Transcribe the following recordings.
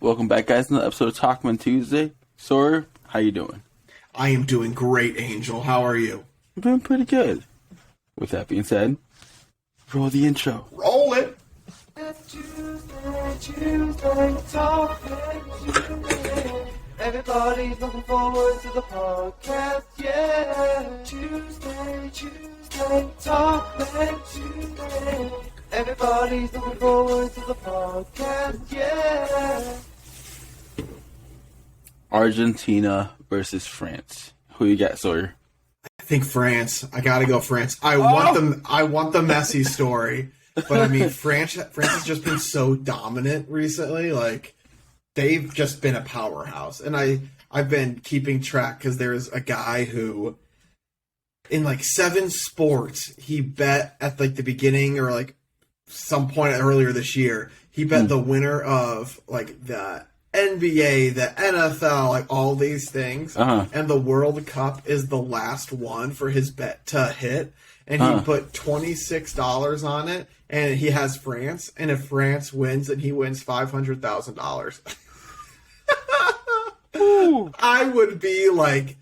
Welcome back, guys, to another episode of Talkmen Tuesday. Sawyer, how you doing? I am doing great, Angel. How are you? I'm doing pretty good. With that being said, roll the intro. Roll it! Tuesday, Talkmen Tuesday. Everybody's looking forward to the podcast, yeah. Tuesday, Talkmen Tuesday. Everybody's looking forward to the podcast, yeah. Argentina versus France. Who you got, Sawyer? I think France. I gotta go France. I want the Messi story. But I mean, France has just been so dominant recently. Like, they've just been a powerhouse. And I've been keeping track because there's a guy who, in like 7 sports, he bet at like the beginning or like some point earlier this year, he bet the winner of like the NBA, the NFL, like all these things. And the World Cup is the last one for his bet to hit. And he put $26 on it, and he has France. And if France wins, then he wins $500,000. I would be like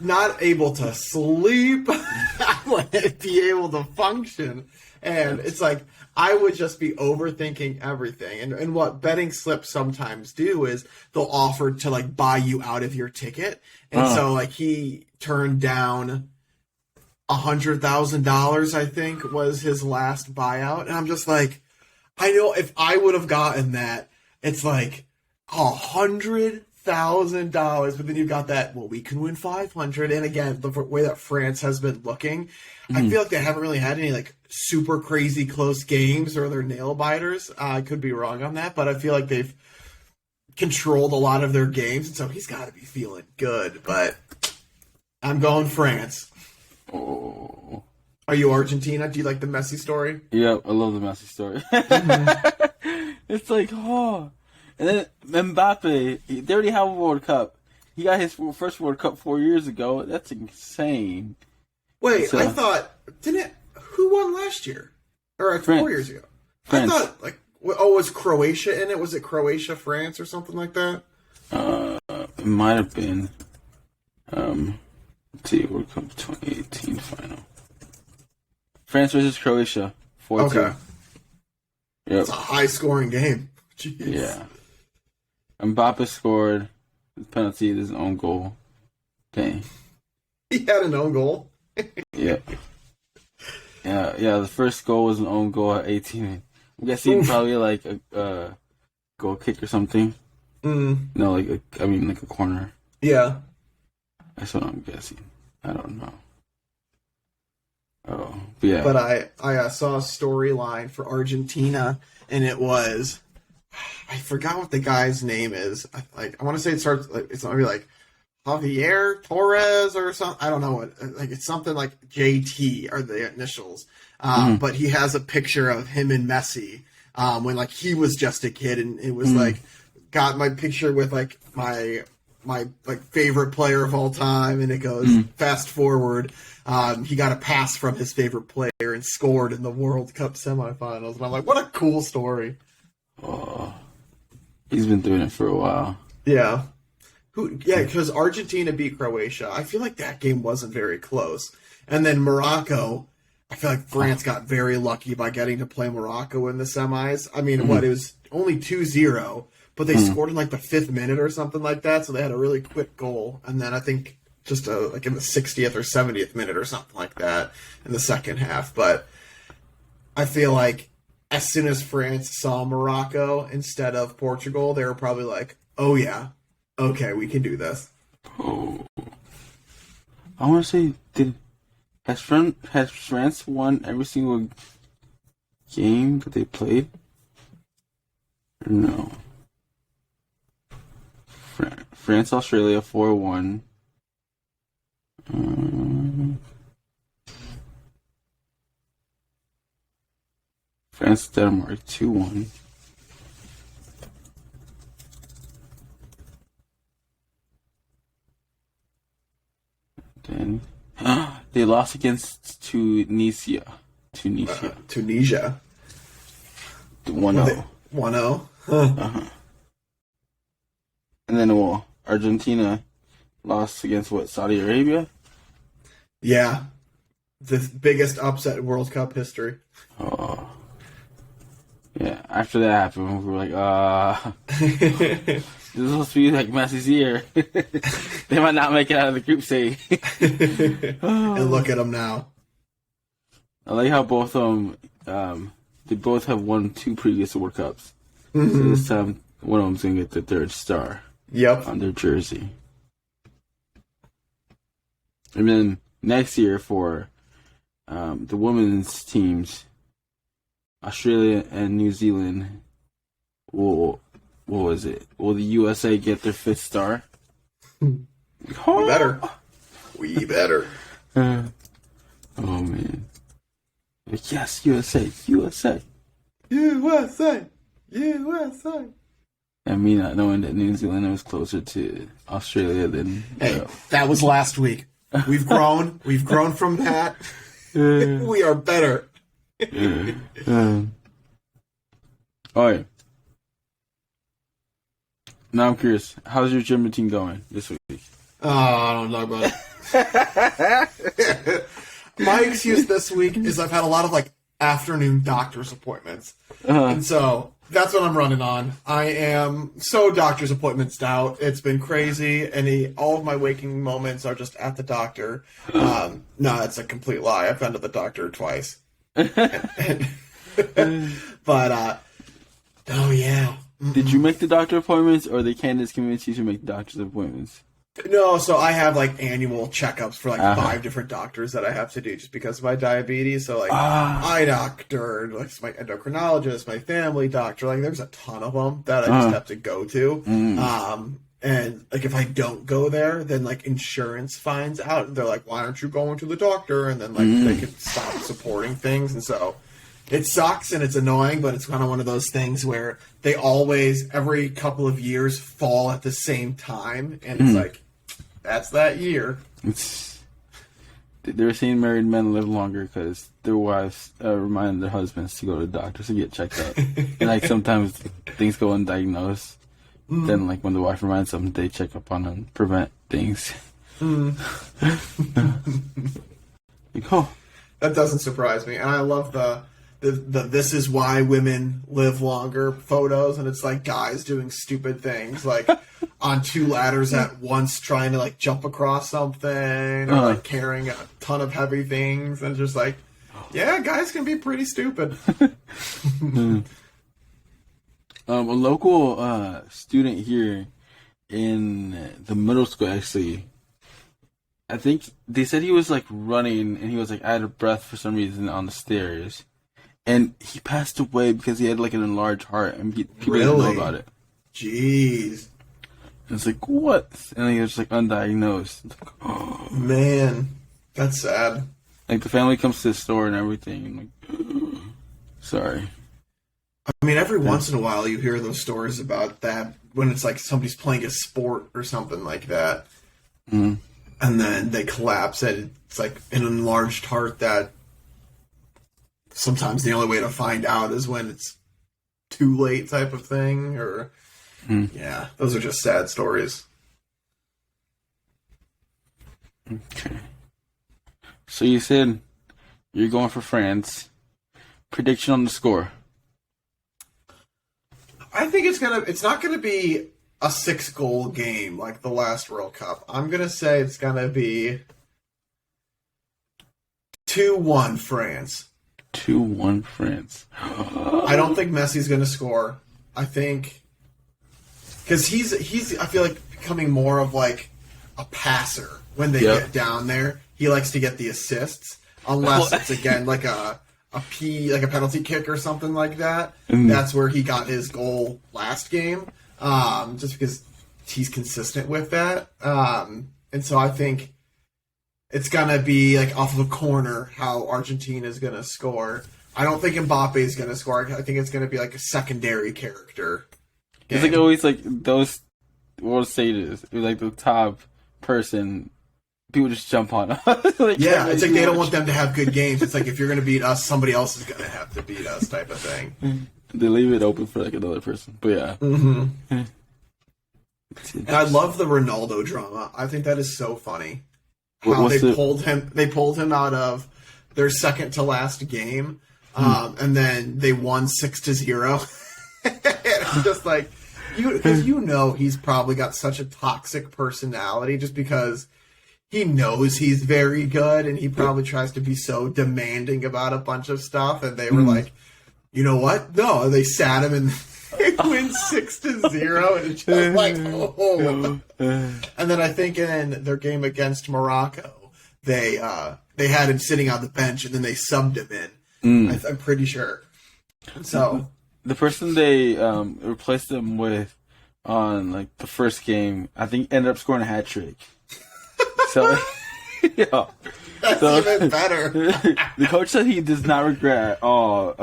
not able to sleep. I wouldn't be able to function. And it's like I would just be overthinking everything. And what betting slips sometimes do is they'll offer to like buy you out of your ticket. And so like he turned down $100,000, I think, was his last buyout. And I'm just like, I know if I would have gotten that, it's like $100,000. But then you've got that, well, we can win 500. And again, the way that France has been looking, I feel like they haven't really had any like super crazy close games or they're nail biters. I could be wrong on that, but I feel like they've controlled a lot of their games. And so he's got to be feeling good. But I'm going France. Oh. Are you Argentina? Do you like the Messi story? Yeah, I love the Messi story. It's like, oh. And then Mbappe, they already have a World Cup. He got his first World Cup 4 years ago. That's insane. Wait, So, I thought, who won last year? Or France. 4 years ago? France. I thought, like, was Croatia in it? Was it Croatia, France, or something like that? It might have been. Let's see, World Cup 2018 final. France versus Croatia, 4-2. Okay. Yep. It's a high-scoring game. Jeez. Yeah. Mbappe scored the penalty, his own goal. Dang. He had an own goal. Yeah. Yeah, the first goal was an own goal at 18. I'm guessing probably like a goal kick or something. No, like a corner. Yeah. That's what I'm guessing. I don't know. Oh, but yeah. But I saw a storyline for Argentina, and it was, I forgot what the guy's name is. I want to say it starts like it's maybe like Javier Torres or something. I don't know what. Like it's something like JT are the initials. But he has a picture of him and Messi when like he was just a kid, and it was like got my picture with like my like favorite player of all time, and it goes fast forward. He got a pass from his favorite player and scored in the World Cup semifinals. And I'm like, what a cool story. Oh, he's been doing it for a while. Yeah. Because Argentina beat Croatia. I feel like that game wasn't very close. And then Morocco, I feel like France got very lucky by getting to play Morocco in the semis. I mean, it was only 2-0. But they scored in like the 5th minute or something like that, so they had a really quick goal. And then I think just like in the 60th or 70th minute or something like that in the second half. But I feel like as soon as France saw Morocco instead of Portugal, they were probably like, oh yeah, okay, we can do this. Oh. I want to say, has France won every single game that they played? Or no. France, Australia 4-1. France, Denmark 2-1. Then they lost against Tunisia. Tunisia. 1-0. 1-0. Uh-huh. And then, Argentina lost against, Saudi Arabia? Yeah. The biggest upset in World Cup history. Oh. Yeah, after that happened, we were like, this is supposed to be like Messi's year. They might not make it out of the group stage. And look at them now. I like how both of them, they both have won 2 previous World Cups. So this time, one of them's going to get the 3rd star. Yep. On their jersey. And then next year for the women's teams, Australia and New Zealand will, what was it? Will the USA get their 5th star? We better. We better. Oh, man. Like, yes, USA, USA. USA. USA. And me not knowing that New Zealand was closer to Australia than... Hey, that was last week. We've grown. We've grown from that. We are better. All right. Now I'm curious. How's your gym routine going this week? Oh, I don't know about it. My excuse this week is I've had a lot of afternoon doctor's appointments, and so that's what I'm running on. I am so doctor's appointments out. It's been crazy, and all of my waking moments are just at the doctor. No, that's a complete lie. I've been to the doctor twice. But oh yeah. Did you make the doctor appointments, or they can't just convince you to make doctor's appointments? No, so I have annual checkups for 5 different doctors that I have to do just because of my diabetes. So eye doctor, my endocrinologist, my family doctor. There's a ton of them that I just have to go to. And if I don't go there, then insurance finds out, and they're like, "Why aren't you going to the doctor?" And then they can stop supporting things, and so it sucks and it's annoying, but it's kind of one of those things where they always, every couple of years, fall at the same time, and it's that's that year. They're seeing married men live longer because their wives remind their husbands to go to the doctor to get checked out. And sometimes things go undiagnosed. Then when the wife reminds them, they check up on them, prevent things. That doesn't surprise me, and I love the "this is why women live longer" photos, and it's guys doing stupid things on 2 ladders at once, trying to jump across something, or carrying a ton of heavy things, and just yeah, guys can be pretty stupid. A local student here in the middle school, actually, I think they said he was running, and he was out of breath for some reason on the stairs. And he passed away because he had an enlarged heart, and people didn't know about it. Jeez. And it's what? And he was undiagnosed. Oh man, that's sad. The family comes to the store and everything. And sorry. I mean, every once in a while you hear those stories about that when it's somebody's playing a sport or something like that, and then they collapse, and it's an enlarged heart that. Sometimes the only way to find out is when it's too late, type of thing, or yeah, those are just sad stories. Okay. So you said you're going for France. Prediction on the score? I think it's not gonna be a 6-goal game like the last World Cup. I'm gonna say it's gonna be 2-1 France. 2-1 France. I don't think Messi's going to score. I think because he's I feel becoming more of a passer when they get down there. He likes to get the assists unless it's again a penalty kick or something like that. That's where he got his goal last game. Just because he's consistent with that. And so I think it's going to be off of a corner how Argentina is going to score. I don't think Mbappe is going to score. I think it's going to be a secondary character. It's always those world stages. It's the top person. People just jump on us. Yeah, it's they don't want them to have good games. It's if you're going to beat us, somebody else is going to have to beat us type of thing. They leave it open for another person. But yeah. And I love the Ronaldo drama. I think that is so funny. How What's they pulled him out of their second to last game, and then they won 6-0. It's just like because he's probably got such a toxic personality just because he knows he's very good and he probably tries to be so demanding about a bunch of stuff. And they were like, you know what? No, they sat him and they win 6-0, and it's just like, oh. And then I think in their game against Morocco, they had him sitting on the bench, and then they subbed him in. I'm pretty sure. So the person they replaced him with on like the first game, I think ended up scoring a hat trick. So yeah, that's even better. The coach said he does not regret at all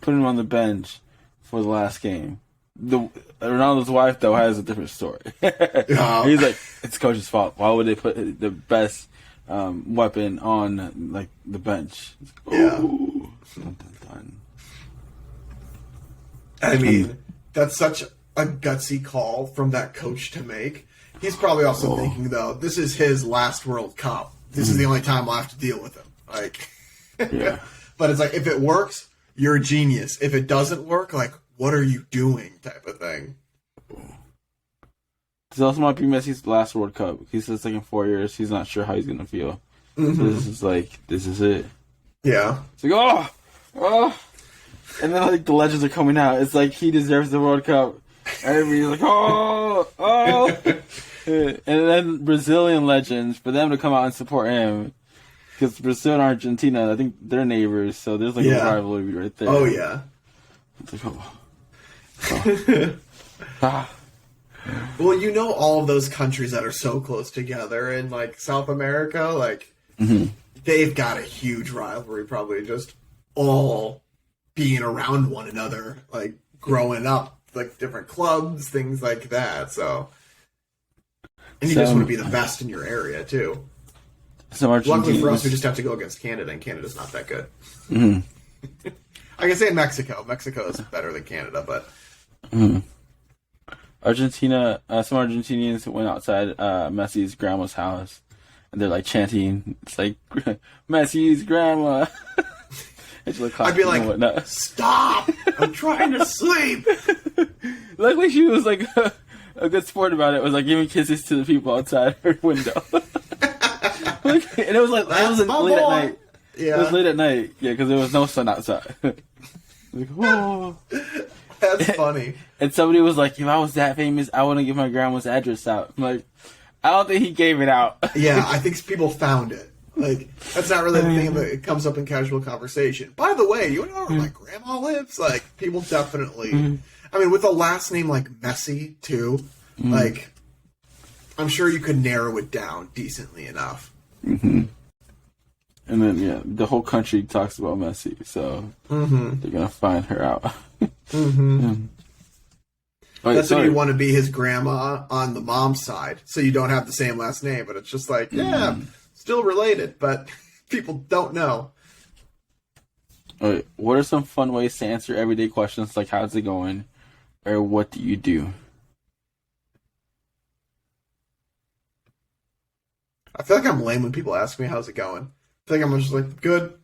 putting him on the bench for the last game. Ronaldo's wife, though, has a different story. He's like, it's coach's fault. Why would they put the best weapon on like the bench? Yeah. Ooh. Dun, dun, dun. I mean, that's such a gutsy call from that coach to make. He's probably also thinking, though, this is his last World Cup. This is the only time I'll have to deal with him. Like, yeah. But it's like, if it works, you're a genius. If it doesn't work, like, what are you doing type of thing. This also might be Messi's last World Cup. He says it's like in 4 years. He's not sure how he's going to feel. Mm-hmm. So this is it. Yeah. It's like, oh. And then like the legends are coming out. It's like he deserves the World Cup. Everybody's like, oh. And then Brazilian legends, for them to come out and support him. Because Brazil and Argentina, I think they're neighbors. So there's like a rivalry right there. Oh, yeah. It's like, Well, you know, all of those countries that are so close together in like South America, like they've got a huge rivalry, probably just all being around one another, like growing up, like different clubs, things like that. So, and you just want to be the best in your area too. Luckily for us, we just have to go against Canada, and Canada's not that good. Mm-hmm. I can say in Mexico. Mexico is better than Canada, but Argentina. Some Argentinians went outside Messi's grandma's house, and they're like chanting. It's like Messi's grandma. I'd be like, "Stop! I'm trying to sleep." Luckily, she was like a good sport about it. Was like giving kisses to the people outside her window. And it was like late at night. Yeah. It was late at night. Yeah, because there was no sun outside. Like, oh. That's funny. And somebody was like, if I was that famous, I wouldn't give my grandma's address out. I'm like, I don't think he gave it out. Yeah, I think people found it. Like, that's not really the thing that it comes up in casual conversation. By the way, you know where my grandma lives? Like, people definitely... I mean, with a last name like Messi, too, like, I'm sure you could narrow it down decently enough. Mm-hmm. And then, the whole country talks about Messi, so they're going to find her out. That's when you want to be his grandma on the mom's side, so you don't have the same last name, but it's just like, still related, but people don't know. All right, what are some fun ways to answer everyday questions like how's it going, or what do you do? I feel like I'm lame when people ask me how's it going. I think I'm just like, good.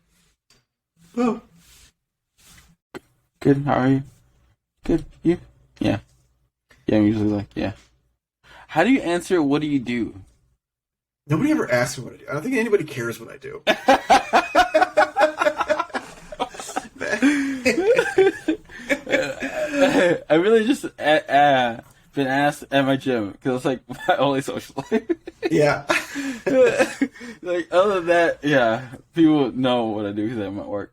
Oh. Good, how are you? Good, you? Yeah. Yeah, I'm usually like, yeah. How do you answer, what do you do? Nobody ever asks me what I do. I don't think anybody cares what I do. I really just been asked at my gym because it's like my only social life. Yeah. Like other than that, people know what I do because I'm at work.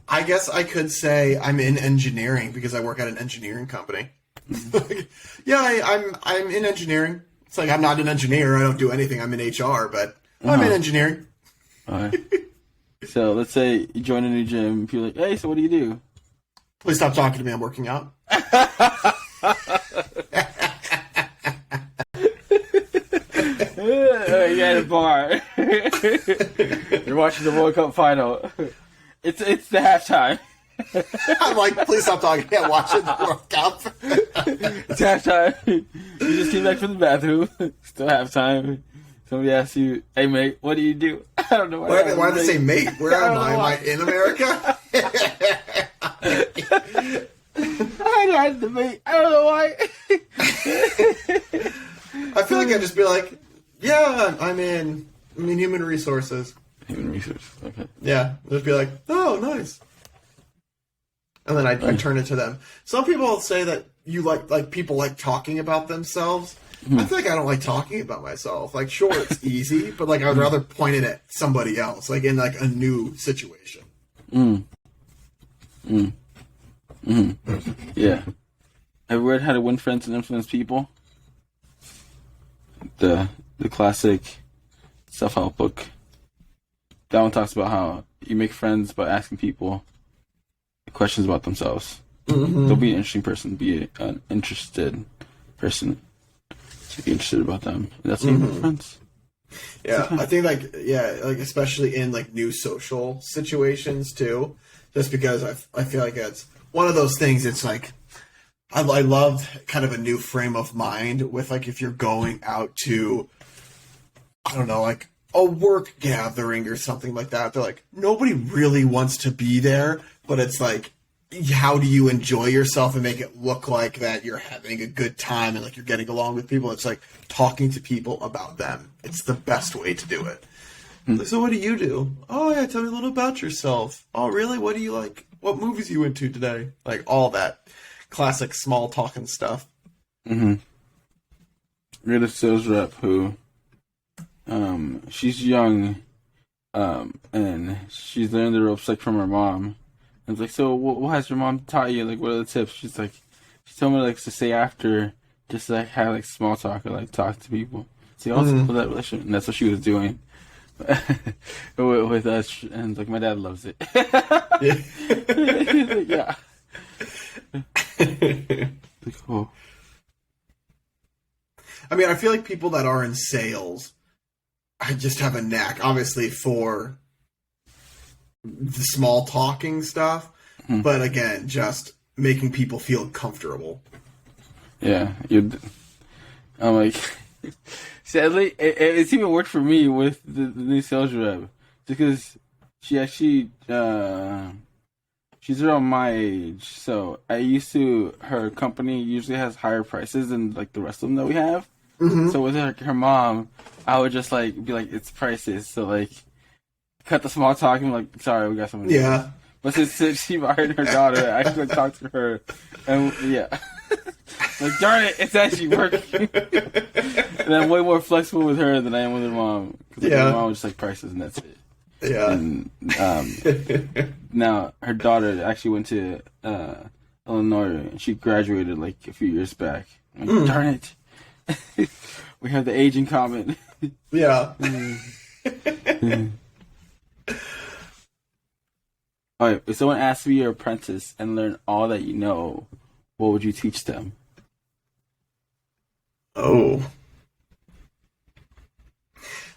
I guess I could say I'm in engineering because I work at an engineering company. I'm in engineering. It's like I'm not an engineer. I don't do anything. I'm in HR, but I'm in engineering. All right. So let's say you join a new gym. People are like, hey, so what do you do? Please stop talking to me. I'm working out. You're at a bar. You're watching the World Cup final. It's the halftime. I'm like, please stop talking. I'm watching the World Cup. It's halftime. You just came back from the bathroom. Still halftime. Somebody asks you, "Hey mate, what do you do?" I don't know why did they say mate? Where am I? Am I in America? I had the mate. I don't know why. I feel like I'd just be like, yeah, I'm in human resources. Human resources. Okay. Yeah, just be like, oh, nice. And then I turn it to them. Some people say that you like people like talking about themselves. I feel like I don't like talking about myself. Like, sure, it's easy, but like I would rather point it at somebody else, like in like a new situation. Yeah. Have you read How to Win Friends and Influence People? The classic self-help book. That one talks about how you make friends by asking people questions about themselves. Don't be an interesting person. Be an interested person. So be interested about them. And that's how you make friends. Yeah, I think like especially in like new social situations too. Just because I feel like it's one of those things. It's like I love kind of a new frame of mind with like if you're going out to, I don't know, like a work gathering or something like that. They're like, nobody really wants to be there, but it's like, how do you enjoy yourself and make it look like that you're having a good time and like you're getting along with people? It's like talking to people about them. It's the best way to do it. So what do you do? Oh yeah, tell me a little about yourself. Oh really? What do you like? What movies you into today? Like all that classic small talking stuff. We had a sales rep who, she's young, and she's learning the ropes like from her mom. And it's like, so what has your mom taught you? Like, what are the tips? She's like, she told me like to say after, just like have like small talk or like talk to people. See, also build that relationship, and that's what she was doing with us. And like, my dad loves it. Yeah. Cool. I mean, I feel like people that are in sales, I just have a knack, obviously, for the small talking stuff, but again, just making people feel comfortable. Yeah, I'm like, sadly, it's even worked for me with the new sales rep, because she actually, she's around my age, so her company usually has higher prices than like the rest of them that we have. So with her mom, I would just like be like, it's prices, so like cut the small talk and like, sorry, we got something. Yeah. But since she hired her daughter, I actually talked to her, and yeah, like darn it, it's actually working. And I'm way more flexible with her than I am with her mom. Because her mom was just like prices and that's it. Yeah. And now her daughter actually went to Illinois, and she graduated like a few years back. I'm like, darn it, we have the age in common. Yeah. Alright, if someone asked to be your apprentice and learn all that you know, what would you teach them? Oh.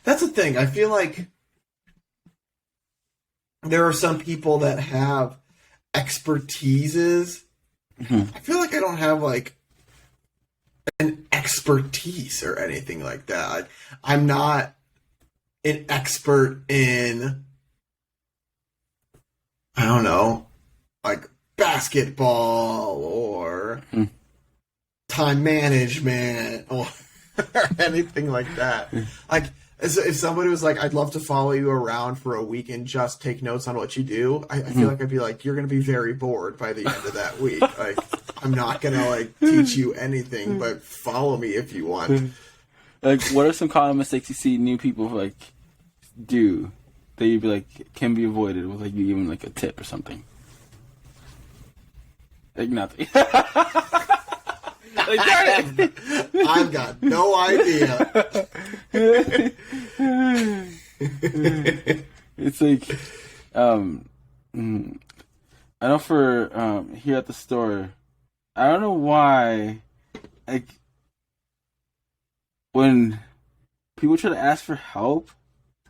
That's the thing. I feel like there are some people that have expertises. I feel like I don't have like an expertise or anything like that. I'm not an expert in, I don't know, like basketball or time management or anything like that. Like, if somebody was like, I'd love to follow you around for a week and just take notes on what you do, I feel like I'd be like, you're going to be very bored by the end of that week. Like, I'm not going to like teach you anything, but follow me if you want. Like, what are some common mistakes you see new people like do that you'd be like can be avoided with like you giving like a tip or something? Like nothing. Like, darn it. I've got no idea. It's like, I know for here at the store, I don't know why, like, when people try to ask for help,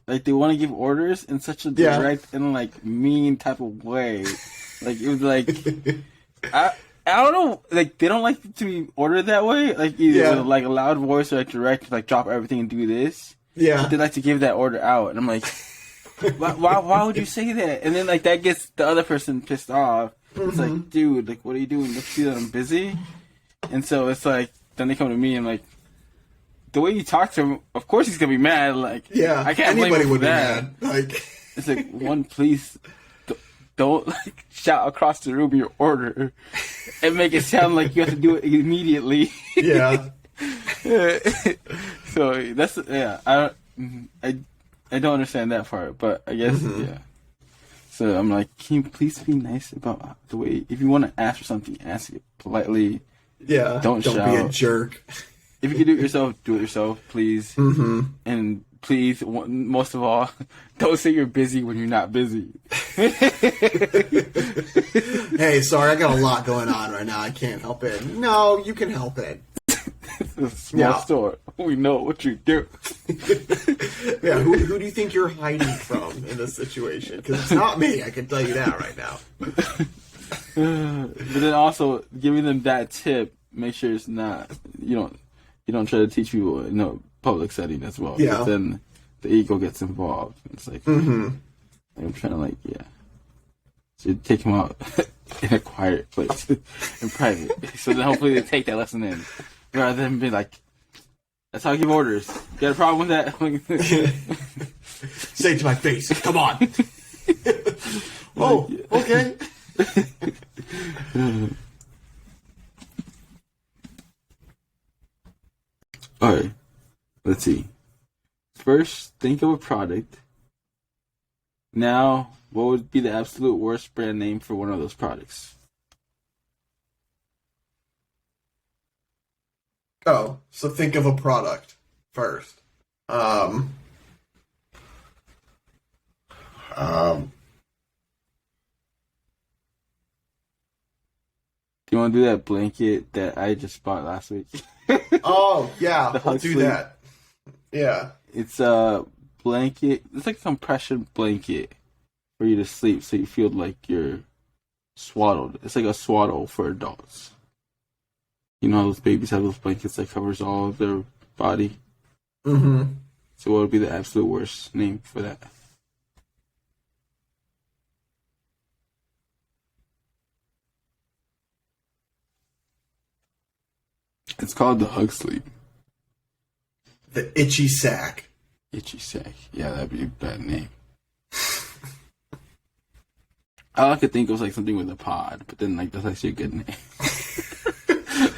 like they want to give orders in such a direct and like mean type of way. Like it was like, I don't know, like, they don't like to be ordered that way, like, either with, like, a loud voice or, like, direct, like, drop everything and do this. Yeah. But they like to give that order out, and I'm like, why would you say that? And then, like, that gets the other person pissed off. It's like, dude, like, what are you doing? Don't you see that I'm busy? And so it's like, then they come to me and, like, the way you talk to him, of course he's gonna be mad, like, Yeah, I can't blame anybody him would for be that. mad. Like, It's like, one, please don't like shout across the room your order and make it sound like you have to do it immediately. yeah. So that's I don't understand that part, but I guess yeah. So I'm like, can you please be nice about the way, if you want to ask for something, ask it politely. Yeah. Don't be shout. a jerk. If you can do it yourself, please. And please, most of all, don't say you're busy when you're not busy. Hey, sorry, I got a lot going on right now. I can't help it. No, you can help it. It's a small store. We know what you do. Yeah, who do you think you're hiding from in this situation? Because it's not me, I can tell you that right now. But then also, giving them that tip, make sure it's not, you don't try to teach people in a public setting as well. Yeah. Because then the ego gets involved. It's like, I'm trying to, like, so you take them out in a quiet place, in private. So then hopefully they take that lesson in. Rather than be like, that's how I give orders. You got a problem with that? Say it to my face. Come on. Oh, okay. Alright. Let's see. First, think of a product. Now, what would be the absolute worst brand name for one of those products? Oh, so think of a product first. Do you want to do that blanket that I just bought last week? Oh, yeah, The we'll hug do sleep. that. Yeah. It's a blanket. It's like a compression blanket for you to sleep, so you feel like you're swaddled. It's like a swaddle for adults. You know how those babies have those blankets that covers all of their body? Mm-hmm. So what would be the absolute worst name for that? It's called the hug sleep. The itchy sack. Itchy sack. Yeah, that'd be a bad name. All I could think was like something with a pod, but then like that's actually a good name.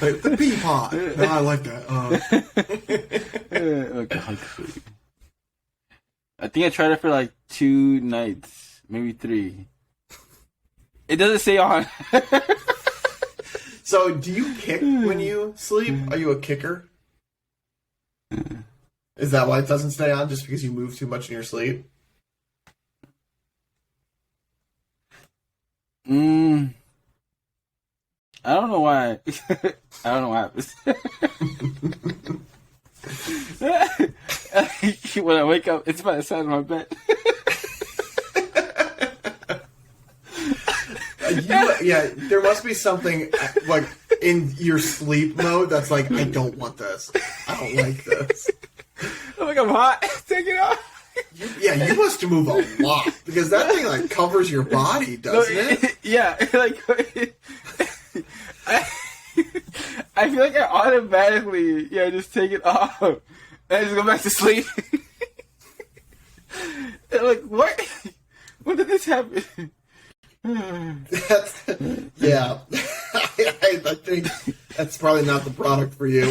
Like the pea pod. No, I like that. Like a hug sleep. I think I tried it for like 2 nights, maybe 3. It doesn't say on. So, do you kick when you sleep? Are you a kicker? Is that why it doesn't stay on? Just because you move too much in your sleep? I don't know why. I don't know what happens. When I wake up, it's by the side of my bed. Yeah, there must be something like in your sleep mode that's like, I don't want this. I don't like this. I'm like, I'm hot. Take it off. You must move a lot because that thing like covers your body, doesn't it? Yeah, like I feel like I automatically just take it off and I just go back to sleep. And like, what? When did this happen? Yeah, I think that's probably not the product for you.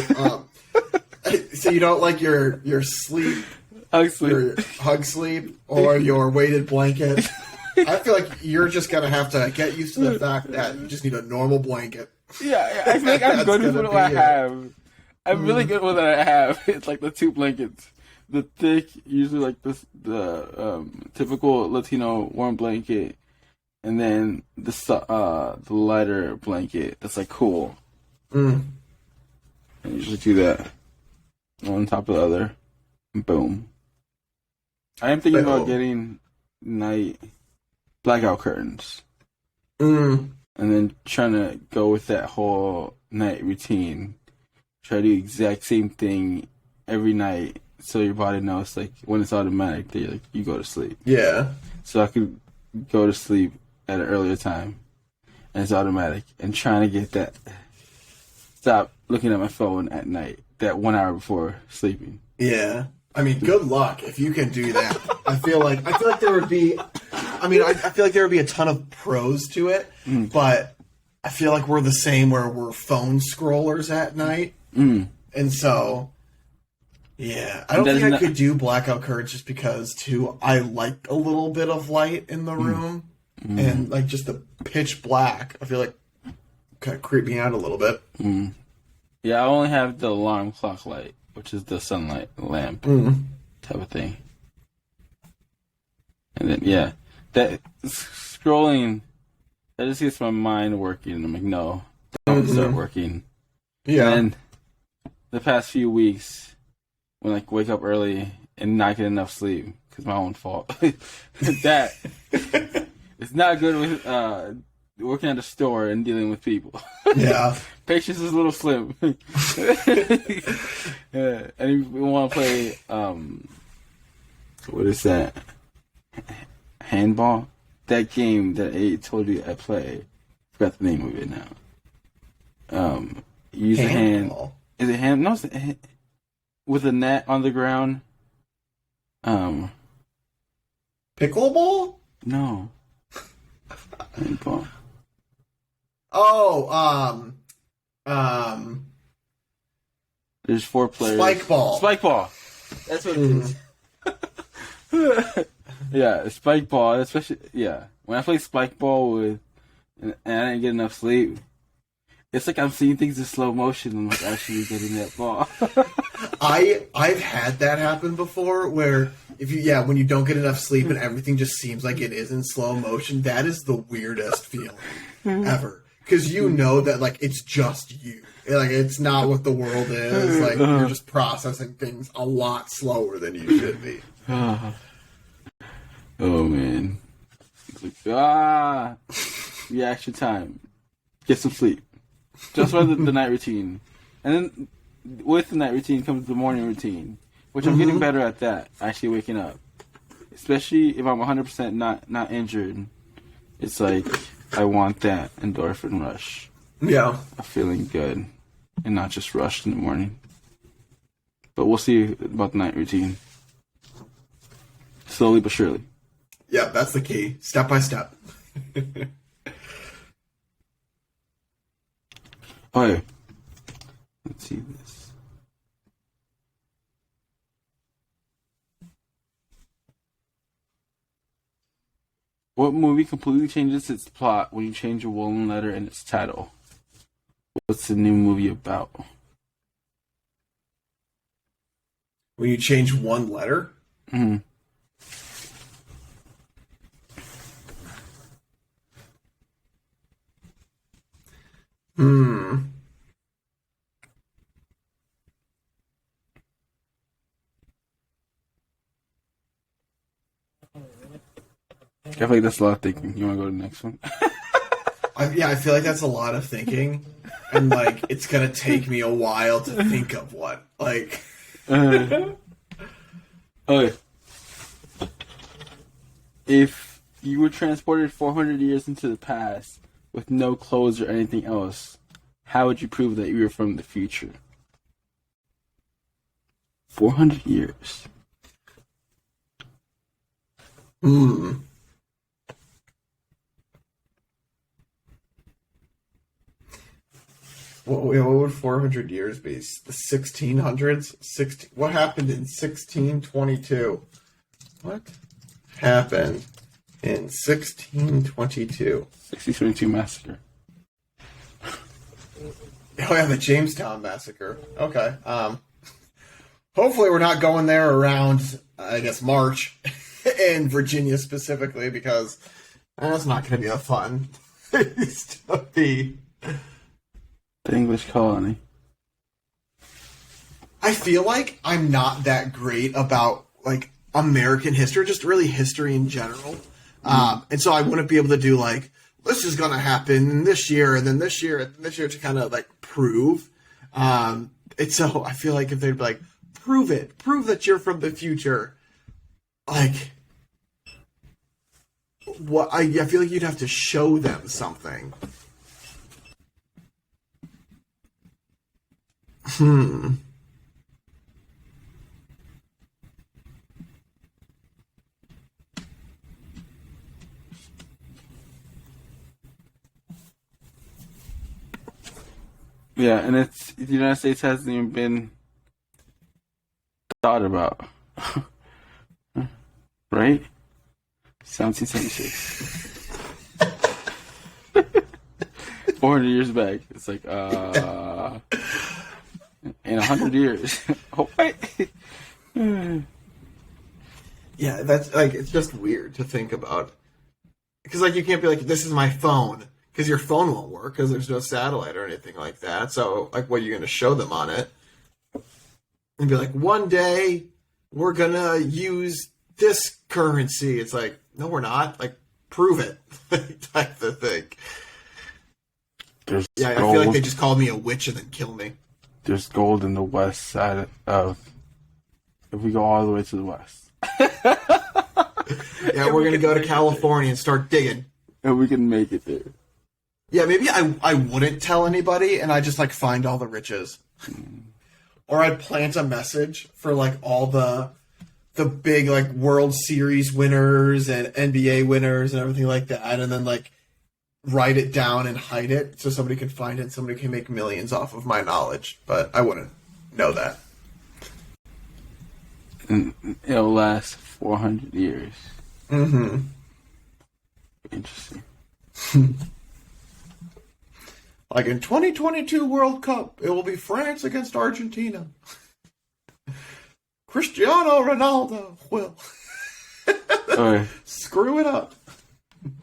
So you don't like your sleep, your hug sleep, or your weighted blanket. I feel like you're just gonna have to get used to the fact that you just need a normal blanket. Yeah, I feel like I'm good with what I have. I'm really good with what I have. It's like the 2 blankets. The thick, usually like the typical Latino warm blanket, and then the lighter blanket that's like cool. I usually do that. One on top of the other. Boom. I am thinking about getting night blackout curtains. And and then trying to go with that whole night routine. Try to do the exact same thing every night, so your body knows like when it's automatic that like you go to sleep. Yeah. So I could go to sleep at an earlier time, and it's automatic. And trying to get that, stop looking at my phone at night, that 1 hour before sleeping. Yeah. I mean, good luck if you can do that. I feel like there would be. I mean, I feel like there would be a ton of pros to it, but I feel like we're the same where we're phone scrollers at night, and so yeah, I don't think I could do blackout curtains just because too. I like a little bit of light in the room, and like just the pitch black. I feel like kind of creep me out a little bit. Yeah, I only have the alarm clock light, which is the sunlight lamp type of thing. And then, yeah, that scrolling, that just gets my mind working. And I'm like, no, don't start working. Yeah. And the past few weeks, when like wake up early and not get enough sleep, because my own fault, that it's not good with working at a store and dealing with people. Yeah. Patience is a little slim. Yeah. And we want to play, what is that? Handball? That game that I told you I play. Forgot the name of it now. Use a hand. Is it hand? No, it's a hand. With a net on the ground. Pickleball? No. Handball. Oh, There's 4 players. Spike ball. Spike ball. That's what it is. Yeah, spike ball. Especially, yeah. When I play spike ball and I didn't get enough sleep, it's like I'm seeing things in slow motion. I'm like actually getting that ball. I've had that happen before where when you don't get enough sleep and everything just seems like it is in slow motion, that is the weirdest feeling ever. Because you know that like it's just you. Like it's not what the world is. Like you're just processing things a lot slower than you should be. Oh man. Reaction time. Get some sleep. Just for the night routine. And then with the night routine comes the morning routine. Which I'm getting better at that, actually waking up. Especially if I'm 100% not injured. It's like I want that endorphin rush. Yeah. Of feeling good. And not just rushed in the morning. But we'll see about the night routine. Slowly but surely. Yeah, that's the key. Step by step. Okay. Let's see this. What movie completely changes its plot when you change a one letter in its title? What's the new movie about? When you change one letter? Mm-hmm. I feel like that's a lot of thinking. You want to go to the next one? I feel like that's a lot of thinking. And, like, it's going to take me a while to think of what. Like... Okay. If you were transported 400 years into the past with no clothes or anything else, how would you prove that you were from the future? 400 years. What would 400 years be? The 1600s? What happened in 1622? What happened in 1622? 1622 massacre. Oh yeah, the Jamestown massacre. Okay. Hopefully we're not going there around, I guess, March in Virginia specifically, because that's not going to be a fun place to be. The English colony. I feel like I'm not that great about like American history, just really history in general. And so I wouldn't be able to do like this is going to happen this year, and then this year, and this year to kind of like prove. It's so I feel like if they'd be like, prove that you're from the future, like what I feel like you'd have to show them something. Yeah, and the United States hasn't even been thought about. Right? 1776. 400 years back. It's like, in 100 years. Oh, wait. Yeah, that's like, it's just weird to think about. Because, like, you can't be like, this is my phone. Because your phone won't work because there's no satellite or anything like that. So, like, what are you going to show them on it? And be like, one day we're going to use this currency. It's like, no, we're not. Like, prove it. Type of thing. Yeah, I feel like they just called me a witch and then kill me. There's gold in the west side of... If we go all the way to the west. Yeah, we're going to go to California and start digging. And we can make it there. Yeah, maybe I wouldn't tell anybody, and I just, like, find all the riches. Or I'd plant a message for, like, all the big, like, World Series winners and NBA winners and everything like that, and then, like, write it down and hide it so somebody can find it and somebody can make millions off of my knowledge. But I wouldn't know that. And it'll last 400 years. Mm-hmm. Interesting. Like in 2022 World Cup, it will be France against Argentina. Cristiano Ronaldo will screw it up.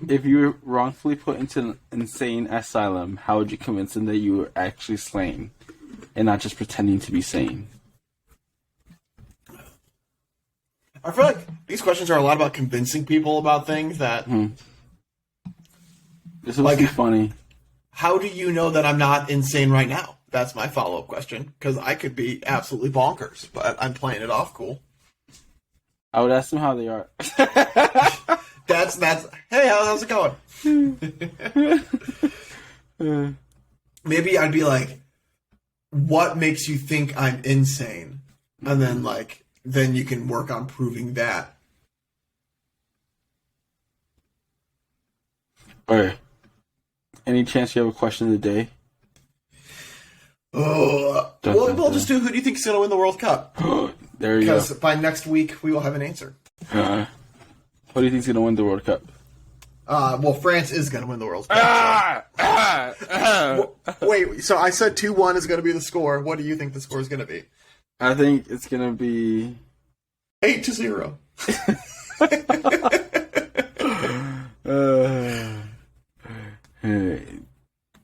If you were wrongfully put into an insane asylum, how would you convince them that you were actually slain and not just pretending to be sane? I feel like these questions are a lot about convincing people about things that... This would be funny. How do you know that I'm not insane right now? That's my follow-up question. Because I could be absolutely bonkers, but I'm playing it off cool. I would ask them how they are. That's. Hey, how's it going? Maybe I'd be like, what makes you think I'm insane? And then, like, then you can work on proving that. Okay. Any chance you have a question of the day? We'll just do who do you think is going to win the World Cup? There you go. Because by next week, we will have an answer. Who do you think is going to win the World Cup? Well, France is going to win the World Cup. Wait, so I said 2-1 is going to be the score. What do you think the score is going to be? I think it's going to be... 8-0.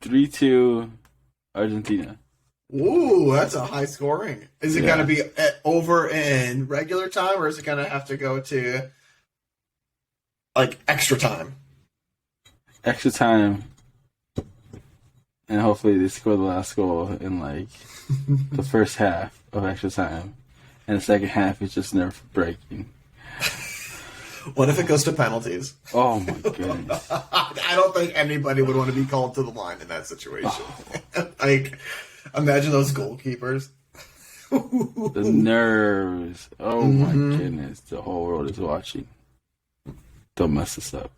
3-2 Argentina. Ooh, that's a high scoring. Is it going to be over in regular time, or is it going to have to go to, like, extra time? Extra time. And hopefully they score the last goal in, like, the first half of extra time. And the second half is just nerve breaking. What if it goes to penalties? Oh, my goodness. I don't think anybody would want to be called to the line in that situation. Like, imagine those goalkeepers. The nerves. Oh, my goodness. The whole world is watching. Don't mess this up.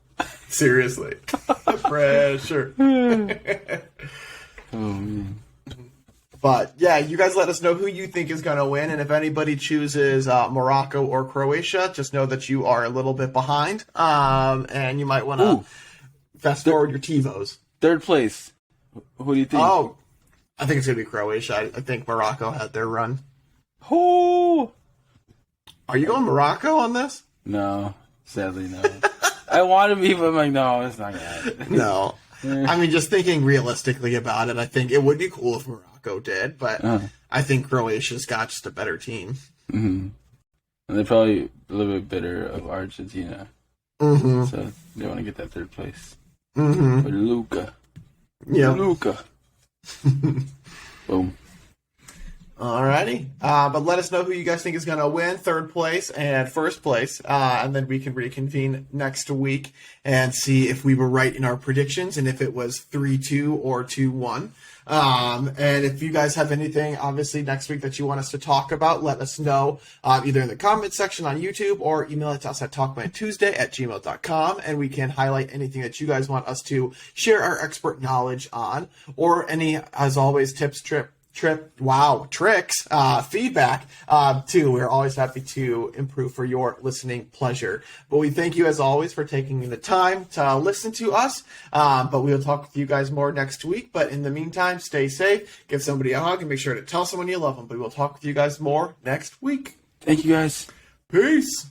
Seriously. Pressure. Oh, man. But, yeah, you guys let us know who you think is going to win. And if anybody chooses Morocco or Croatia, just know that you are a little bit behind. And you might want to fast forward your TiVos. Third place. Who do you think? Oh, I think it's going to be Croatia. I think Morocco had their run. Who? Are you going Morocco on this? No. Sadly, no. I want to be, but I'm like, no, it's not going to happen. No. I mean, just thinking realistically about it, I think it would be cool if Morocco did, but I think Croatia's got just a better team. Mm-hmm. And they're probably a little bit bitter of Argentina. Mm-hmm. So they want to get that third place. Mm-hmm. Or Luca. Yeah. Luca. Boom. Alrighty. But let us know who you guys think is going to win third place and first place. And then we can reconvene next week and see if we were right in our predictions and if it was 3-2 or 2-1. And if you guys have anything, obviously, next week that you want us to talk about, let us know either in the comments section on YouTube or email it to us at talkmentuesday@gmail.com, and we can highlight anything that you guys want us to share our expert knowledge on, or any, as always, tips, tricks, feedback, too. We're always happy to improve for your listening pleasure. But we thank you, as always, for taking the time to listen to us. But we'll talk with you guys more next week. But in the meantime, stay safe, give somebody a hug, and make sure to tell someone you love them. But we'll talk with you guys more next week. Thank you, guys. Peace.